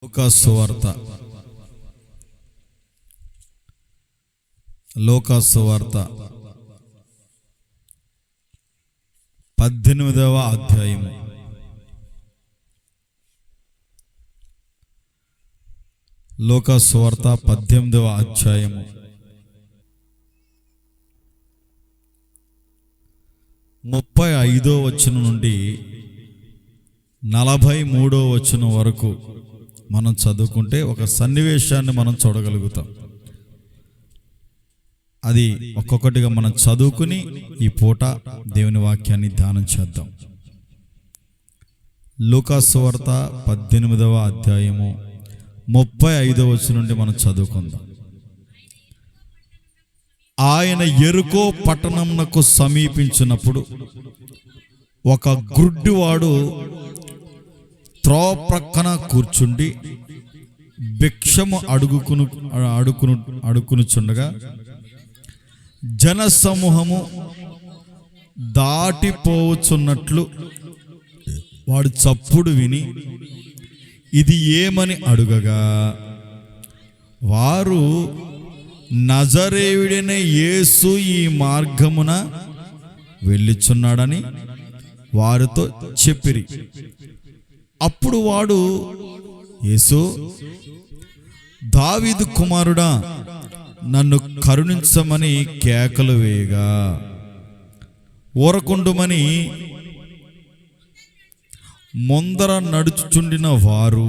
లూకాసు వార్త 18వ అధ్యాయము. లూకాసు వార్త 18వ అధ్యాయము 35వ వచనం నుండి 43వ వచనం వరకు మనం చదువుకుంటే ఒక సన్నివేశాన్ని మనం చూడగలుగుతాం. అది ఒక్కొక్కటిగా మనం చదువుకుని ఈ పూట దేవుని వాక్యాన్ని ధ్యానం చేద్దాం. లూకాసు వార్త 18వ అధ్యాయము 35వ వచనం నుండి మనం చదువుకుందాం. ఆయన యెరికో పట్టణమునకు సమీపించినప్పుడు ఒక గుడ్డివాడు త్రోవ ప్రక్కన కూర్చుండి భిక్షము అడుగునుచుండగా జనసమూహము దాటిపోవచ్చున్నట్లు వాడు చప్పుడు విని ఇది ఏమని అడుగగా, వారు నజరేయుడైన యేసు ఈ మార్గమున వెళ్ళుచున్నాడని వారితో చెప్పిరి. అప్పుడు వాడు, యేసు, దావీదు కుమారుడా, నన్ను కరుణించమని కేకలు వేయగా ఊరకుండుమని ముందర నడుచుచుండిన వారు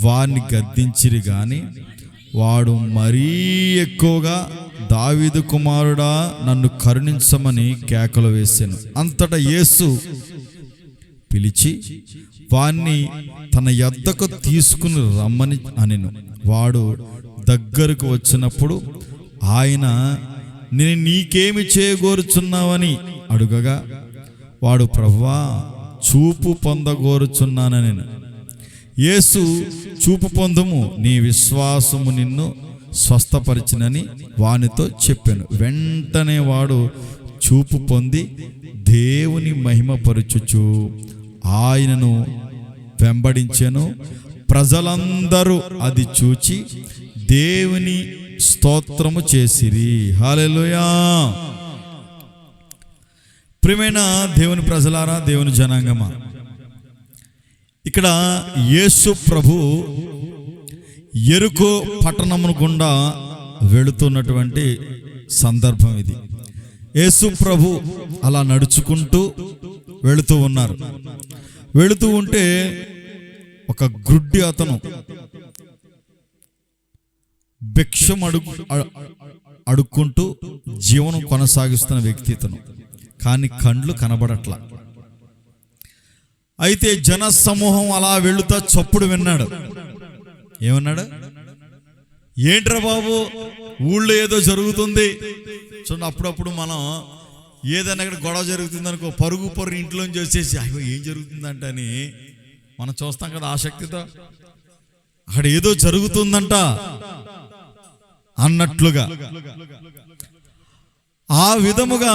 వారిని గద్దించిరి గాని వాడు మరీ ఎక్కువగా, దావీదు కుమారుడా, నన్ను కరుణించమని కేకలు వేసాను. అంతటా యేసు పిలిచి వాణ్ణి తన యొద్దకు తీసుకుని రమ్మని అనెను. వాడు దగ్గరకు వచ్చినప్పుడు ఆయన, నేను నీకేమి చేయగోరుచున్నావని అడుగగా, వాడు, ప్రభువా, చూపు పొందగోరుచున్నానని. యేసు, చూపు పొందుము, నీ విశ్వాసము నిన్ను స్వస్థపరిచినని వానితో చెప్పాను. వెంటనే వాడు చూపు పొంది దేవుని మహిమపరచుచు ఆయనను వెంబడించెను. ప్రజలందరూ అది చూచి దేవుని స్తోత్రము చేసిరి. హల్లెలూయా. ప్రియమైన దేవుని ప్రజలారా, దేవుని జనాంగమా, ఇక్కడ యేసు ప్రభు యెరికో పట్టణమును గుండా వెళుతున్నటువంటి సందర్భం ఇది. యేసు ప్రభు అలా నడుచుకుంటూ వెళుతూ ఉన్నారు. వెళుతూ ఉంటే ఒక గుడ్డి అతను భిక్షం అడుక్కుంటూ జీవనం కొనసాగిస్తున్న వ్యక్తి ఇతను. కానీ కండ్లు కనబడట్లా. అయితే జన సమూహం అలా వెళుతా చప్పుడు విన్నాడు. ఏమన్నాడు? ఏంట్రా బాబు, ఊళ్ళో ఏదో జరుగుతుంది. చూడండి, అప్పుడప్పుడు మనం ఏదైనా ఇక్కడ గొడవ జరుగుతుంది అనుకో, పరుగు ఇంట్లోంచి వచ్చేసి అయ్యో ఏం జరుగుతుందంట అని మనం చూస్తాం కదా ఆసక్తితో. అక్కడ ఏదో జరుగుతుందంట అన్నట్లుగా ఆ విధముగా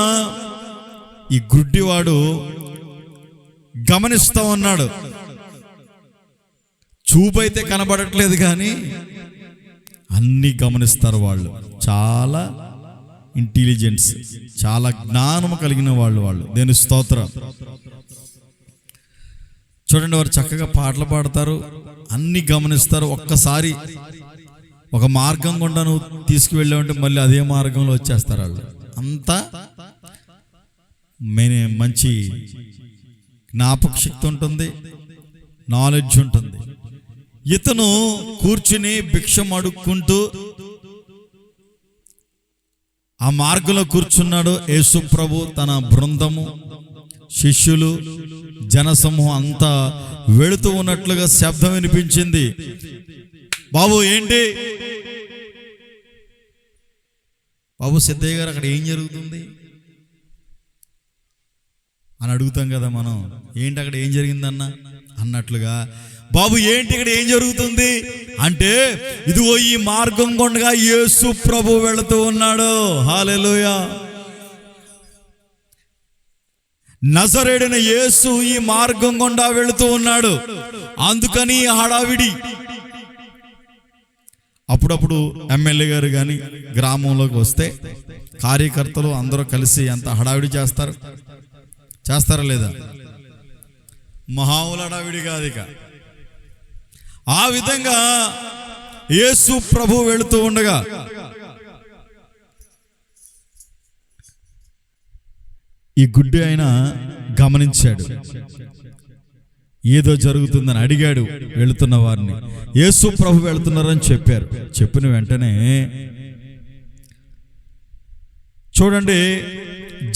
ఈ గుడ్డివాడు గమనిస్తూ ఉన్నాడు. చూపైతే కనబడట్లేదు కానీ అన్ని గమనిస్తారు వాళ్ళు. చాలా ఇంటెలిజెన్స్, చాలా జ్ఞానము కలిగిన వాళ్ళు. దేని స్తోత్రం. చూడండి, వారు చక్కగా పాటలు పాడతారు, అన్ని గమనిస్తారు. ఒక్కసారి ఒక మార్గం గుండా నువ్వు తీసుకువెళ్ళావంటే మళ్ళీ అదే మార్గంలో వచ్చేస్తారు వాళ్ళు. అంతా మంచి జ్ఞాపక శక్తి ఉంటుంది, నాలెడ్జ్ ఉంటుంది. ఇతను కూర్చుని భిక్షం అడుక్కుంటూ ఆ మార్గంలో కూర్చున్నాడు. యేసు ప్రభు తన బృందము, శిష్యులు, జనసమూహం అంతా వెళుతూ ఉన్నట్లుగా శబ్దం వినిపించింది. బాబు ఏంటి బాబు, సిద్ధయ్య గారు, అక్కడ ఏం జరుగుతుంది అని అడుగుతాం కదా మనం. ఏంటి అక్కడ ఏం జరిగిందన్న అన్నట్లుగా, బాబు ఏంటి ఇక్కడ ఏం జరుగుతుంది అంటే, ఇదిగో ఈ మార్గం గుండా యేసు ప్రభు వెళుతూ ఉన్నాడు. హల్లెలూయా. నజరేయుడైన యేసు ఈ మార్గం గుండా వెళుతూ ఉన్నాడు, అందుకని హడావిడి. అప్పుడప్పుడు ఎమ్మెల్యే గారు కానీ గ్రామంలోకి వస్తే కార్యకర్తలు అందరూ కలిసి ఎంత హడావిడి చేస్తారా లేదా? మహావుల హడావిడి కాదు. ఇక ఆ విధంగా యేసు ప్రభు వెళుతూ ఉండగా ఈ గుడ్డి ఆయన గమనించాడు, ఏదో జరుగుతుందని అడిగాడు వెళుతున్న వారిని. యేసు ప్రభు వెళుతున్నారని చెప్పారు. చెప్పిన వెంటనే చూడండి,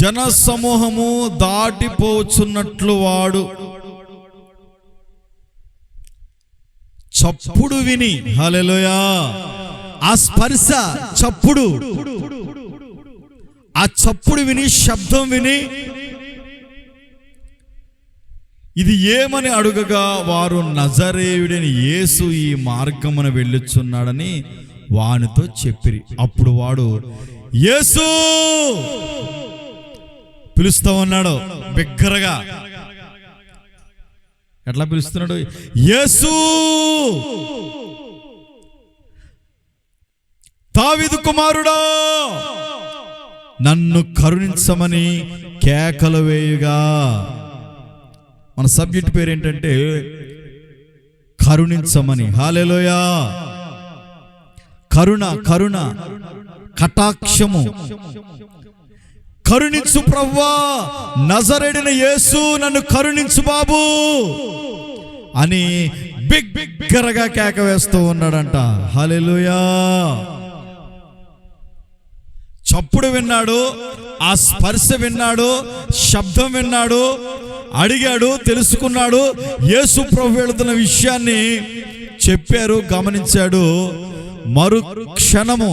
జన సమూహము దాటిపోచున్నట్లు వాడు చప్పుడు విని, హల్లెలూయా, ఆ స్పర్శ చప్పుడు, ఆ చప్పుడు విని, శబ్దం విని ఇది ఏమని అడుగగా వారు నజరేయుడైన యేసు ఈ మార్గమున వెళ్ళుచున్నాడని వానితో చెప్పిరి. అప్పుడు వాడు యేసు పిలుస్తా ఉన్నాడు బిగ్గరగా. ఎట్లా పిలుస్తున్నాడు? యేసు, దావీదు కుమారుడా, నన్ను కరుణించమని కేకలు వేయుగా. మన సబ్జెక్ట్ పేరు ఏంటంటే కరుణించమని. హల్లెలూయా. కరుణ, కరుణ, కటాక్షము. కరుణించు ప్రభువా, నజరేయుడైన యేసు నన్ను కరుణించు బాబు అని బిగ్గరగా కేక వేస్తూ ఉన్నాడంట. హల్లెలూయా. చప్పుడు విన్నాడు, ఆ స్పర్శ విన్నాడు, శబ్దం విన్నాడు, అడిగాడు, తెలుసుకున్నాడు. యేసు ప్రభు వెళుతున్న విషయాన్ని చెప్పారు, గమనించాడు. మరు క్షణము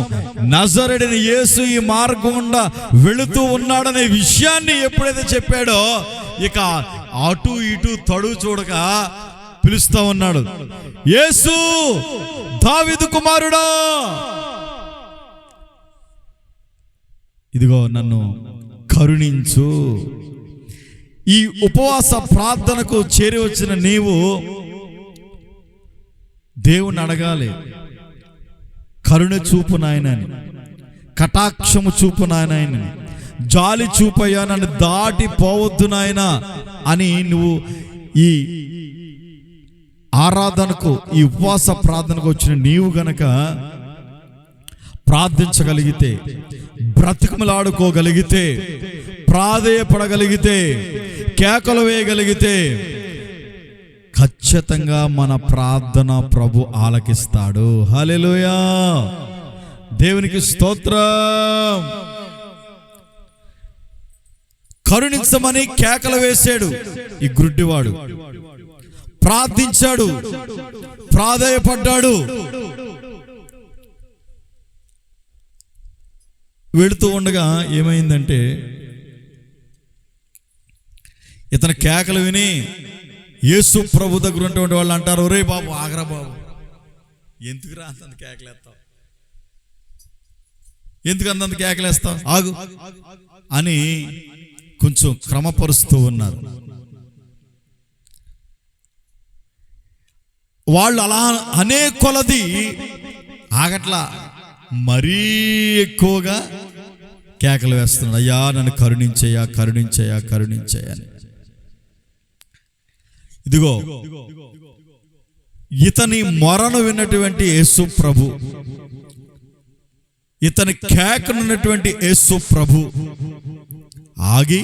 నజరేయుడైన యేసు ఈ మార్గం గుండా వెళుతూ ఉన్నాడనే విషయాన్ని ఎప్పుడైతే చెప్పాడో, ఇక అటు ఇటు తడు చూడక పిలుస్తా ఉన్నాడు, యేసు, దావీదు కుమారుడా, ఇదిగో నన్ను కరుణించు. ఈ ఉపవాస ప్రార్థనకు చేరి వచ్చిన నీవు దేవుని అడగాలి, కరుణ చూపు నాయనని, కటాక్షము చూపు నాయనని, జాలి చూపయ్యా, నన్ను దాటిపోవద్దు నాయన అని నువ్వు ఈ ఆరాధనకు, ఈ ఉపవాస ప్రార్థనకు వచ్చిన నీవు గనక ప్రార్థించగలిగితే, బ్రతికములాడుకోగలిగితే, ప్రాధేయపడగలిగితే, కేకలు వేయగలిగితే ఖచ్చితంగా మన ప్రార్థన ప్రభు ఆలకిస్తాడు. హల్లెలూయా. దేవునికి స్తోత్రం. కరుణించమని కేకలు వేశాడు ఈ గుడ్డివాడు, ప్రార్థించాడు, ప్రాధేయపడ్డాడు. వెళుతూ ఉండగా ఏమైందంటే, ఇతని కేకలు విని యేసు ప్రభు దగ్గర ఉన్నటువంటి వాళ్ళు అంటారు, ఒరే బాబు, ఆగరా బాబు, ఎందుకురా అంత కేకలేస్తావు, ఎందుకు అంతంత కేకలేస్తావు, ఆగు అని కొంచెం క్రమపరుస్తూ ఉన్నారు. వాళ్ళు అలా అనే కొలది ఆగట్లా, మరీ ఎక్కువగా కేకలు వేస్తున్నాడు, అయ్యా నన్ను కరుణించయ్యా, కరుణించయ్యా, కరుణించయ్యా అని. ఇదిగో ఇతని మొరను విన్నటువంటి యేసు ప్రభు, ఇతని కేకనున్నటువంటి యేసు ప్రభు ఆగి,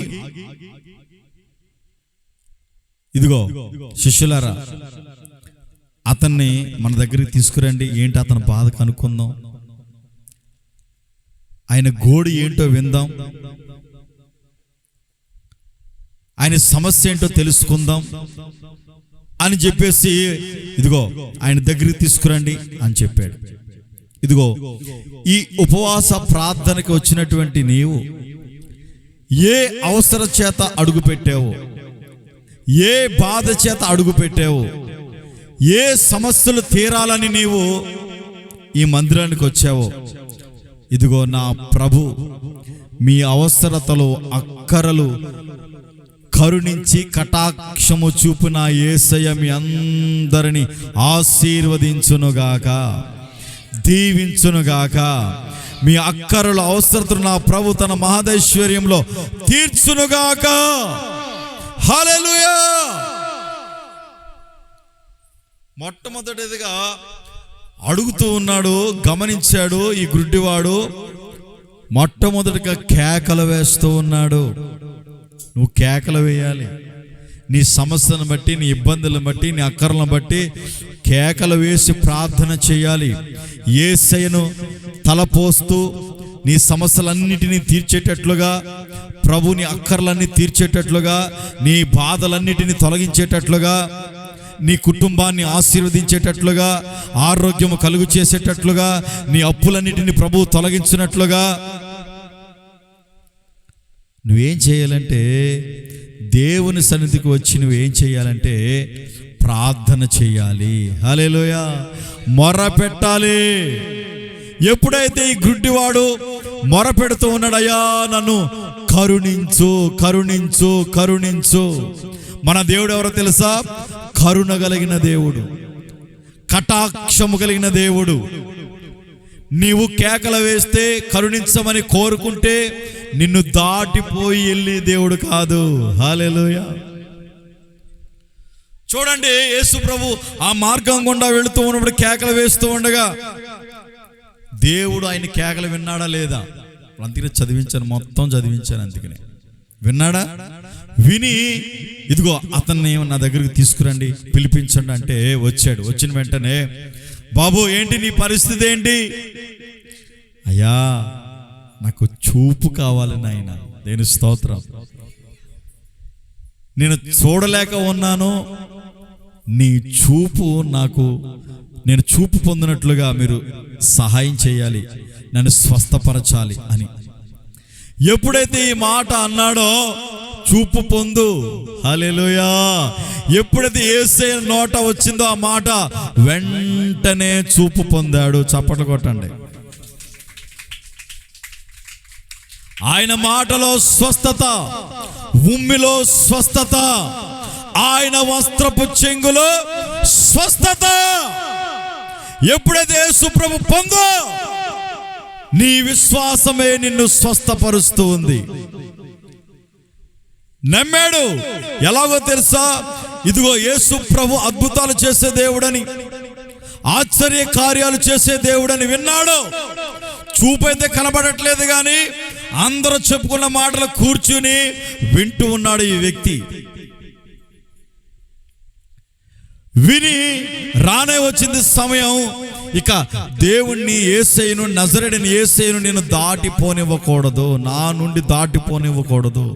ఇదిగో శిష్యులారా, అతన్ని మన దగ్గరికి తీసుకురండి, ఏంటి అతని బాధ కనుక్కుందాం, ఆయన గోడు ఏంటో విందాం, ఆయన సమస్య ఏంటో తెలుసుకుందాం అని చెప్పేసి ఇదిగో ఆయన దగ్గరికి తీసుకురండి అని చెప్పాడు. ఇదిగో ఈ ఉపవాస ప్రార్థనకి వచ్చినటువంటి నీవు ఏ అవసర చేత అడుగు పెట్టావో, ఏ బాధ చేత అడుగు పెట్టావో, ఏ సమస్యలు తీరాలని నీవు ఈ మందిరానికి వచ్చావో, ఇదిగో నా ప్రభు మీ అవసరతలు, అక్కరలు, కరుణించి కటాక్షము చూపిన యేసయ్య మీ అందరిని ఆశీర్వదించునుగాక, దీవించునుగాక. మీ అక్కరల అవసరతను నా ప్రభు తన మహదైశ్వర్యంలో తీర్చునుగాక. హల్లెలూయా. మొట్టమొదటిదిగా అడుగుతూ ఉన్నాడు, గమనించాడు ఈ గుడ్డివాడు. మొట్టమొదటిగా కేకలు వేస్తూ ఉన్నాడు. నువ్వు కేకలు వేయాలి. నీ సమస్యను బట్టి, నీ ఇబ్బందులను బట్టి, నీ అక్కర్లను బట్టి కేకలు వేసి ప్రార్థన చేయాలి. యేసయ్యను తలపోస్తూ నీ సమస్యలన్నిటినీ తీర్చేటట్లుగా, ప్రభుని అక్కర్లన్నీ తీర్చేటట్లుగా, నీ బాధలన్నిటినీ తొలగించేటట్లుగా, నీ కుటుంబాన్ని ఆశీర్వదించేటట్లుగా, ఆరోగ్యము కలుగు చేసేటట్లుగా, నీ అప్పులన్నిటిని ప్రభువు తొలగించినట్లుగా నువ్వేం చేయాలంటే, దేవుని సన్నిధికి వచ్చి నువ్వేం చేయాలంటే ప్రార్థన చేయాలి. హల్లెలూయా. మొర పెట్టాలి. ఎప్పుడైతే ఈ గుడ్డివాడు మొర పెడుతూ ఉన్నాడు, అయ్యా నన్ను కరుణించు, కరుణించు, కరుణించు. మన దేవుడు ఎవరో తెలుసా? కరుణ కలిగిన దేవుడు, కటాక్షము కలిగిన దేవుడు. నీవు కేకలు వేస్తే, కరుణించమని కోరుకుంటే నిన్ను దాటిపోయి వెళ్ళే దేవుడు కాదు. హల్లెలూయా. చూడండి, యేసు ప్రభు ఆ మార్గం గుండా వెళుతూ ఉన్నప్పుడు కేకలు వేస్తూ ఉండగా దేవుడు ఆయన కేకలు విన్నాడా లేదా? అందుకనే చదివించాను, మొత్తం చదివించాను. అందుకనే విన్నాడా? విని ఇదిగో అతన్ని నా దగ్గరికి తీసుకురండి, పిలిపించండి అంటే వచ్చాడు. వచ్చిన వెంటనే, బాబు ఏంటి నీ పరిస్థితి ఏంటి? అయ్యా నాకు చూపు కావాలి నాయన. దేని స్తోత్రం. నేను చూడలేక ఉన్నాను, నీ చూపు నాకు, నేను చూపు పొందినట్లుగా మీరు సహాయం చేయాలి, నన్ను స్వస్థపరచాలి అని. ఎప్పుడైతే ఈ మాట అన్నాడో చూపు పొందు. హల్లెలూయా. ఎప్పుడైతే యేసయ్య నోట వచ్చిందో ఆ మాట, వెంటనే చూపు పొందాడు. చప్పట్లు కొట్టండి. ఆయన మాటలో స్వస్థత, ఉమ్మిలో స్వస్థత, ఆయన వస్త్రపు చెంగులో స్వస్థత. ఎప్పుడైతే యేసు ప్రభు పొందో, నీ విశ్వాసమే నిన్ను స్వస్థపరుస్తూ ఉంది. నమ్మాడు. ఎలాగో తెలుసా? ఇదిగో యేసు ప్రభు అద్భుతాలు చేసే దేవుడని, ఆశ్చర్య కార్యాలు చేసే దేవుడని విన్నాడు. చూపైతే కనబడట్లేదు కానీ అందరూ చెప్పుకున్న మాటలు కూర్చుని వింటూ ఉన్నాడు ఈ వ్యక్తి. విని రానే వచ్చింది సమయం. ఇక దేవుణ్ణి, యేసయ్యను, నజరేయుడైన యేసయ్యను నేను దాటిపోనివ్వకూడదు, నా నుండి దాటిపోనివ్వకూడదు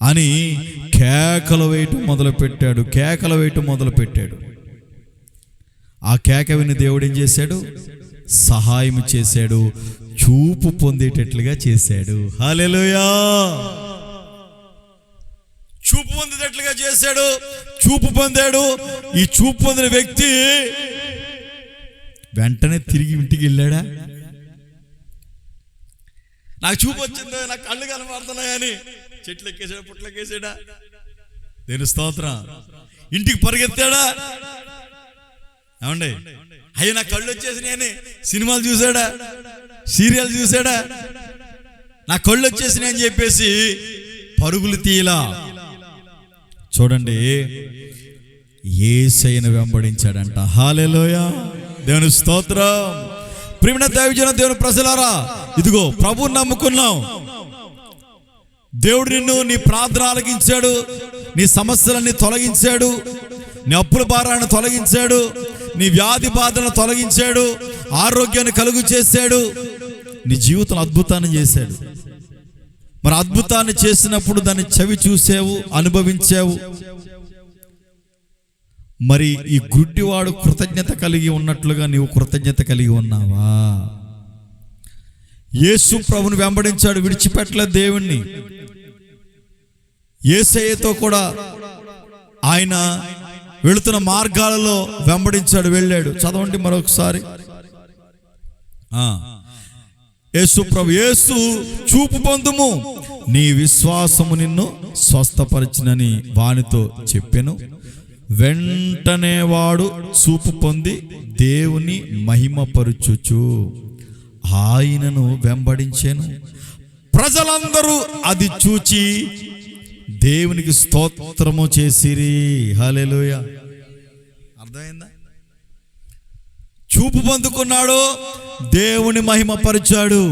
అని కేకలు వేయటం మొదలుపెట్టాడు. కేకలు వేయటం మొదలుపెట్టాడు. ఆ కేక విని దేవుడు ఏం చేశాడు? సహాయం చేశాడు, చూపు పొందేటట్లుగా చేశాడు. హల్లెలూయా. చూపు పొందేటట్లుగా చేశాడు. చూపు పొందాడు. ఈ చూపు పొందిన వ్యక్తి వెంటనే తిరిగి ఇంటికి వెళ్ళాడా? నాకు చూపు వచ్చిందో, నాకు కళ్ళు కనబడుతున్నాయని చెట్లు ఎక్కేసాడా, పుట్లు ఎక్కేసాడా? దేని స్తోత్రం. ఇంటికి పరిగెత్తాడా? ఏమండి, అయ్యో నా కళ్ళు వచ్చేసినాయని సినిమాలు చూసాడా, సీరియల్ చూసాడా? నా కళ్ళు వచ్చేసినాయి అని చెప్పేసి పరుగులు తీయలా. చూడండి, యేసయ్యను వెంబడించాడంట. హల్లెలూయా. దేవుని స్తోత్రం. ప్రియమైన దైవజన, దేవుని ప్రజలారా, ఇదిగో ప్రభువుని నమ్ముకున్నాం. దేవుడు నిన్ను, నీ ప్రార్థన ఆలకించాడు, నీ సమస్యలన్నీ తొలగించాడు, నీ అప్పుల భారాన్ని తొలగించాడు, నీ వ్యాధి బాధలను తొలగించాడు, ఆరోగ్యాన్ని కలుగు చేశాడు, నీ జీవితంలో అద్భుతాన్ని చేశాడు. మరి అద్భుతాన్ని చేసినప్పుడు దాన్ని చవి చూసావు, అనుభవించావు. మరి ఈ గుడ్డివాడు కృతజ్ఞత కలిగి ఉన్నట్లుగా నీవు కృతజ్ఞత కలిగి ఉన్నావా? యేసు ప్రభుని వెంబడించాడు, విడిచిపెట్టలేదు దేవుణ్ణి. యేసయ్యతో కూడా ఆయన వెళుతున్న మార్గాలలో వెంబడించాడు, వెళ్ళాడు. చదవండి మరొకసారి. యేసు చూపు పొందుము, నీ విశ్వాసము నిన్ను స్వస్థపరిచినని వానితో చెప్పెను. వెంటనే వాడు చూపు పొంది దేవుని మహిమపరచుచు ఆయనను వెంబడించెను. ప్రజలందరూ అది చూచి దేవునికి స్తోత్రము చేసిరి. హల్లెలూయా. అర్థమైందా? చూపు పొందుకున్నాడు, దేవుని మహిమపరిచాడు.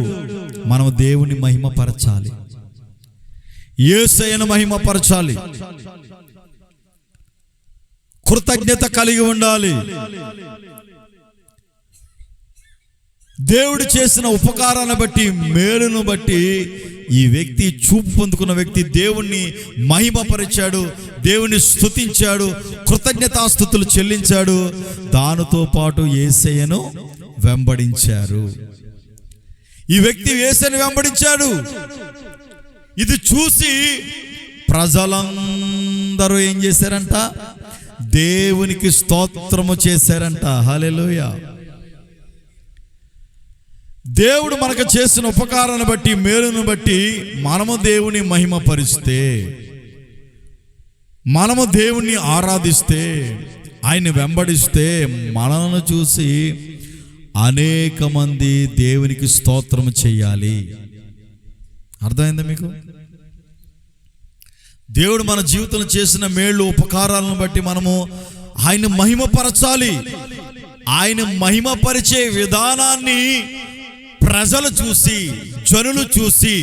మనం దేవుని మహిమపరచాలి, యేసయ్యను మహిమపరచాలి, కృతజ్ఞత కలిగి ఉండాలి. దేవుడు చేసిన ఉపకారాన్ని బట్టి, మేలును బట్టి ఈ వ్యక్తి, చూపు పొందుకున్న వ్యక్తి దేవుణ్ణి మహిమపరిచాడు, దేవుని స్తుతించాడు, కృతజ్ఞతాస్తుతులు చెల్లించాడు. దానితో పాటు యేసయ్యను వెంబడించారు. ఈ వ్యక్తి యేసయ్యను వెంబడించాడు. ఇది చూసి ప్రజలందరూ ఏం చేశారంట? దేవునికి స్తోత్రము చేశారంట. హల్లెలూయా. దేవుడు మనకు చేసిన ఉపకారాన్ని బట్టి, మేలును బట్టి మనము దేవుని మహిమపరిస్తే, మనము దేవుణ్ణి ఆరాధిస్తే, ఆయన్ని వెంబడిస్తే మనలను చూసి అనేక మంది దేవునికి స్తోత్రము చేయాలి. అర్థమైందా మీకు? దేవుడు మన జీవితంలో చేసిన మేళ్ళు, ఉపకారాలను బట్టి మనము ఆయన మహిమపరచాలి. ఆయన మహిమపరిచే విధానాన్ని ప్రజలు చూసి, జనులు చూసి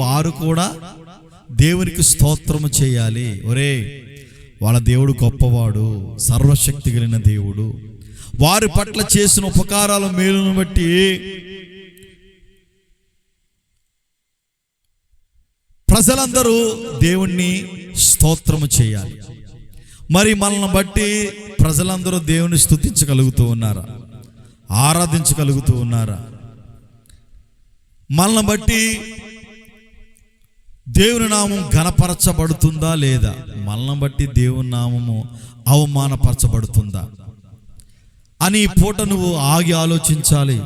వారు కూడా దేవునికి స్తోత్రము చేయాలి. ఒరే, వాళ్ళ దేవుడు గొప్పవాడు, సర్వశక్తి కలిగిన దేవుడు. వారి పట్ల చేసిన ఉపకారాల మేలును బట్టి ప్రజలందరూ దేవుణ్ణి స్తోత్రము చేయాలి. మరి మనల్ని బట్టి ప్రజలందరూ దేవుని స్తుతించగలుగుతూ ఉన్నారా? ఆరాధించగలుగుతూ ఉన్నారా? మనల్ని బట్టి దేవుని నామం ఘనపరచబడుతుందా లేదా? మనల్ని బట్టి దేవుని నామము అవమానపరచబడుతుందా అని ఈ పూట నువ్వు ఆగి ఆలోచించాలి.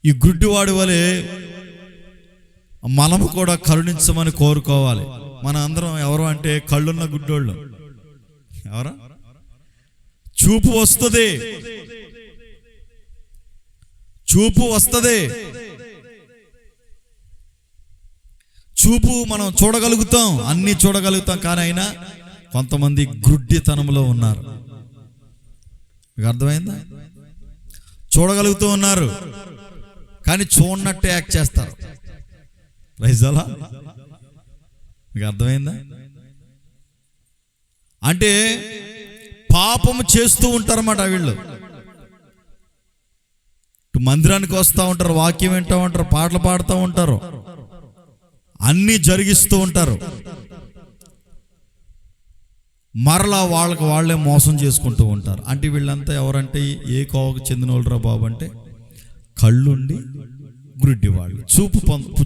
ఈ గుడ్డివాడి వలె మనము కూడా కరుణించమని కోరుకోవాలి. మన అందరం ఎవరు అంటే కళ్ళున్న గుడ్డోళ్ళు. ఎవరా? చూపు వస్తుంది, చూపు వస్తుంది, చూపు మనం చూడగలుగుతాం, అన్నీ చూడగలుగుతాం. కానీ అయినా కొంతమంది గుడ్డితనంలో ఉన్నారు. మీకు అర్థమైందా? చూడగలుగుతూ ఉన్నారు కానీ చూడనట్టు యాక్ట్ చేస్తారు. ప్రైజ్ అలా. మీకు అర్థమైందా? అంటే పాపము చేస్తూ ఉంటారన్నమాట వీళ్ళు. మందిరానికి వస్తూ ఉంటారు, వాక్యం వింటూ ఉంటారు, పాటలు పాడుతూ ఉంటారు, అన్నీ జరిగిస్తూ ఉంటారు. మరలా వాళ్ళే మోసం చేసుకుంటూ ఉంటారు. అంటే వీళ్ళంతా ఎవరంటే ఏ కోవకు చెందిన వాళ్ళరా బాబు అంటే కళ్ళుండి గుడ్డి వాళ్ళు,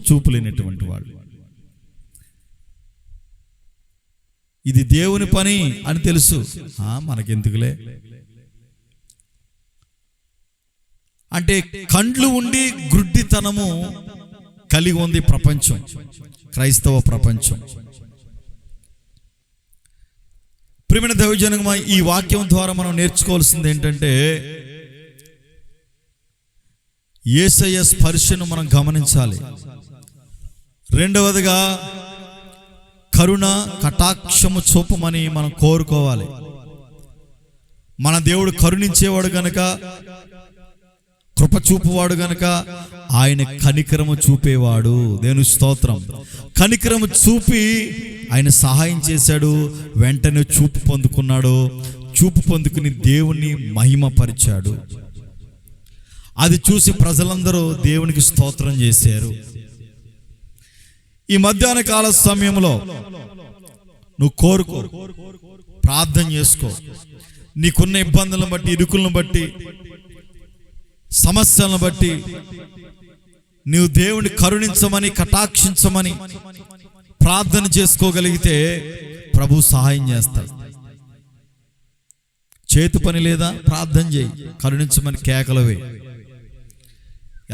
చూపు లేనటువంటి వాళ్ళు. ఇది దేవుని పని అని తెలుసు, మనకెందుకులే అంటే కండ్లు ఉండి గుడ్డితనము కలిగి ఉంది ప్రపంచం, క్రైస్తవ ప్రపంచం. ప్రియమైన దైవజనమా, ఈ వాక్యం ద్వారా మనం నేర్చుకోవాల్సింది ఏంటంటే యేసయ్య స్పర్శను మనం గమనించాలి. రెండవదిగా కరుణ కటాక్షము చూపమని మనం కోరుకోవాలి. మన దేవుడు కరుణించేవాడు గనక, కృప చూపువాడు గనక ఆయన కనికరము చూపేవాడు. దేవుని స్తోత్రం. కనికరము చూపి ఆయన సహాయం చేశాడు. వెంటనే చూపు పొందుకున్నాడు. చూపు పొందుకుని దేవుణ్ణి మహిమపరిచాడు. అది చూసి ప్రజలందరూ దేవునికి స్తోత్రం చేశారు. ఈ మధ్యాహ్న కాల సమయంలో నువ్వు కోరుకో, ప్రార్థన చేసుకో. నీకున్న ఇబ్బందులను బట్టి, ఇరుకులను బట్టి, సమస్యలను బట్టి నీవు దేవుని కరుణించమని, కటాక్షించమని ప్రార్థన చేసుకోగలిగితే ప్రభు సహాయం చేస్తాడు. చేతి పని లేదా? ప్రార్థన చేయి, కరుణించమని కేకలవే.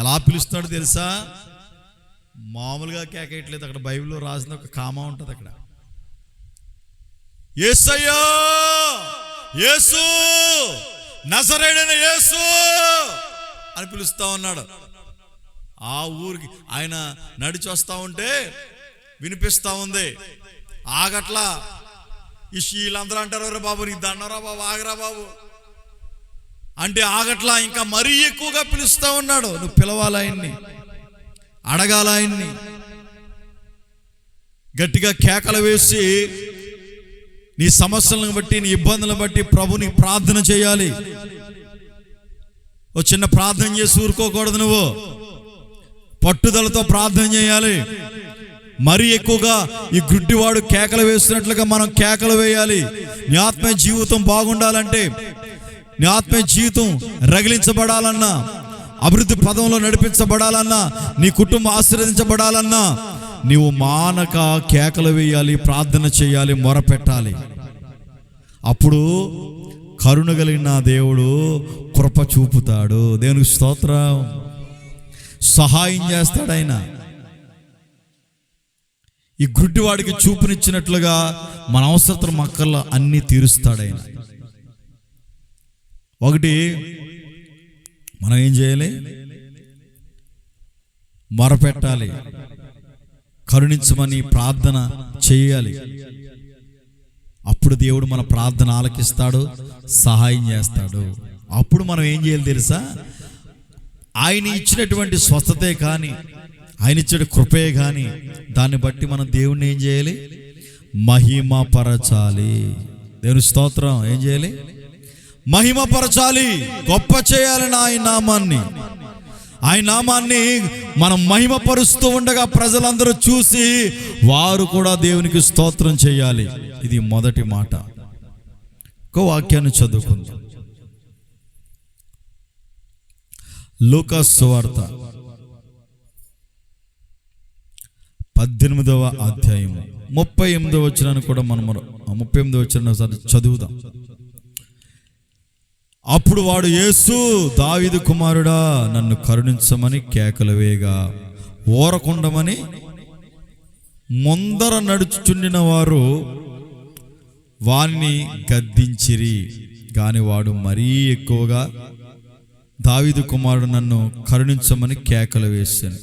ఎలా పిలుస్తున్నాడు తెలుసా? మామూలుగా కేకేయట్లేదు. అక్కడ బైబిల్లో రాసిన ఒక కామా ఉంటుంది. అక్కడ యేసయ్యా, యేసు, నజరేయుడైన యేసు అని పిలుస్తా ఉన్నాడు. ఆ ఊరికి ఆయన నడిచి వస్తా ఉంటే వినిపిస్తా ఉంది. ఆగట్లా. వీళ్ళందరూ అంటారు, రే బాబు నీకు దండరా బాబు, ఆగరా బాబు అంటే ఆగట్లా. ఇంకా మరీ ఎక్కువగా పిలుస్తా ఉన్నాడు. నువ్వు పిలవాలి ఆయన్ని, అడగాల ఆయన్ని, గట్టిగా కేకలు వేసి నీ సమస్యలను బట్టి, నీ ఇబ్బందులను బట్టి ప్రభుని ప్రార్థన చేయాలి. ఓ చిన్న ప్రార్థన చేసి ఊరుకోకూడదు. నువ్వు పట్టుదలతో ప్రార్థన చేయాలి. మరీ ఎక్కువగా ఈ గుడ్డివాడు కేకలు వేస్తున్నట్లుగా మనం కేకలు వేయాలి. నీ ఆత్మీయ జీవితం బాగుండాలంటే, నీ ఆత్మీయ జీవితం రగిలించబడాలన్నా, అభివృద్ధి పదంలో నడిపించబడాలన్నా, నీ కుటుంబం ఆశీర్వదించబడాలన్నా నీవు మానక కేకలు వేయాలి, ప్రార్థన చేయాలి, మొరపెట్టాలి. అప్పుడు కరుణ కలిగిన దేవుడు కృప చూపుతాడు. దేవునికి స్తోత్రం. సహాయం చేస్తాడు ఆయన. ఈ గుడ్డివాడికి చూపునిచ్చినట్లుగా మన అవసరతలు మక్కల్లో అన్నీ తీరుస్తాడు ఆయన. ఒకటి, మనం ఏం చేయాలి? మొరపెట్టాలి, కరుణించమని ప్రార్థన చేయాలి. అప్పుడు దేవుడు మన ప్రార్థన ఆలకిస్తాడు, సహాయం చేస్తాడు. అప్పుడు మనం ఏం చేయాలి తెలుసా? ఆయన ఇచ్చినటువంటి స్వస్థతే కానీ, ఆయన ఇచ్చిన కృపే కానీ, దాన్ని బట్టి మనం దేవుణ్ణి ఏం చేయాలి? మహిమపరచాలి. దేవుని స్తోత్రం. ఏం చేయాలి? మహిమపరచాలి, గొప్ప చేయాలని ఆయన నామాన్ని మనం మహిమపరుస్తూ ఉండగా ప్రజలందరూ చూసి వారు కూడా దేవునికి స్తోత్రం చేయాలి. ఇది మొదటి మాట. ఒక వాక్యాన్ని చదువుకుందాం. లూకాసు సువార్త 18వ అధ్యాయము 38వ వచనాన్ని కూడా మనం 38వ వచనాన్ని చదువుదాం. అప్పుడు వాడు, యేసు, దావీదు కుమారుడా, నన్ను కరుణించమని కేకలు వేయగా ఊరకుండమని ముందర నడుచుచుండిన వారు వారిని గద్దించిరి. గాని వాడు మరీ ఎక్కువగా, దావీదు కుమారుడు, నన్ను కరుణించమని కేకలు వేశాను.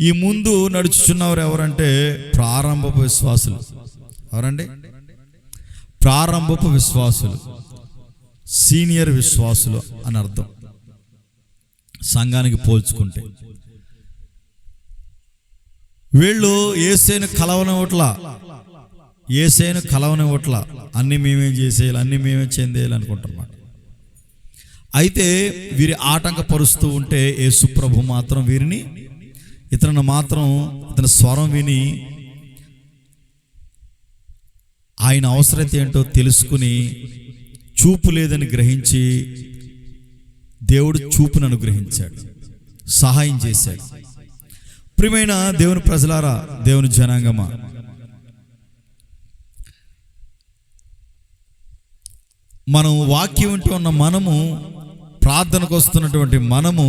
ఈ ముందు నడుచుచున్నవారు ఎవరంటే ప్రారంభపు విశ్వాసులు. ఎవరండి? ప్రారంభపు విశ్వాసులు, సీనియర్ విశ్వాసులు అని అర్థం. సంఘానికి పోల్చుకుంటే వీళ్ళు యేసేను కలవనివ్వట్లా, అన్ని మేమే చేసేయాలి, అన్ని మేమే చెందేయాలి అనుకుంటున్నమాట. అయితే వీరి ఆటంకపరుస్తూ ఉంటే యేసు ప్రభు మాత్రం వీరిని, ఇతని స్వరం విని ఆయన అవసరత ఏంటో తెలుసుకుని, చూపు లేదని గ్రహించి దేవుడు చూపును అనుగ్రహించాడు, సహాయం చేశాడు. ప్రియమైన దేవుని ప్రజలారా, దేవుని జనాంగమా, మనం వాక్యం వింటూ ఉన్న మనము, ప్రార్థనకు వస్తున్నటువంటి మనము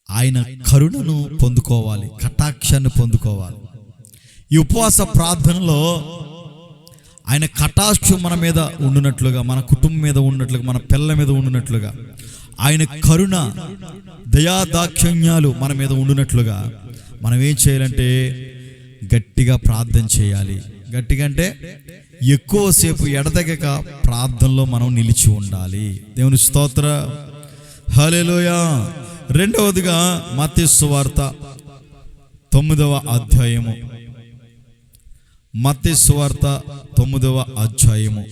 ఆయన కరుణను పొందుకోవాలి, కటాక్షాన్ని పొందుకోవాలి. ఈ ఉపవాస ప్రార్థనలో ఆయన కటాక్షం మన మీద ఉండునట్లుగా, మన కుటుంబం మీద ఉన్నట్లుగా, మన పిల్లల మీద ఉండునట్లుగా, ఆయన కరుణ, దయాదాక్షిణ్యాలు మన మీద ఉండునట్లుగా మనం ఏం చేయాలంటే గట్టిగా ప్రార్థన చేయాలి. గట్టిగా అంటే ఎక్కువసేపు ఎడతెగక ప్రార్థనలో మనం నిలిచి ఉండాలి. దేవుని స్తోత్ర. హల్లెలూయా. రెండవదిగా మత్తయి సువార్త 9వ అధ్యాయము, మత్తయి సువార్త 9వ అధ్యాయము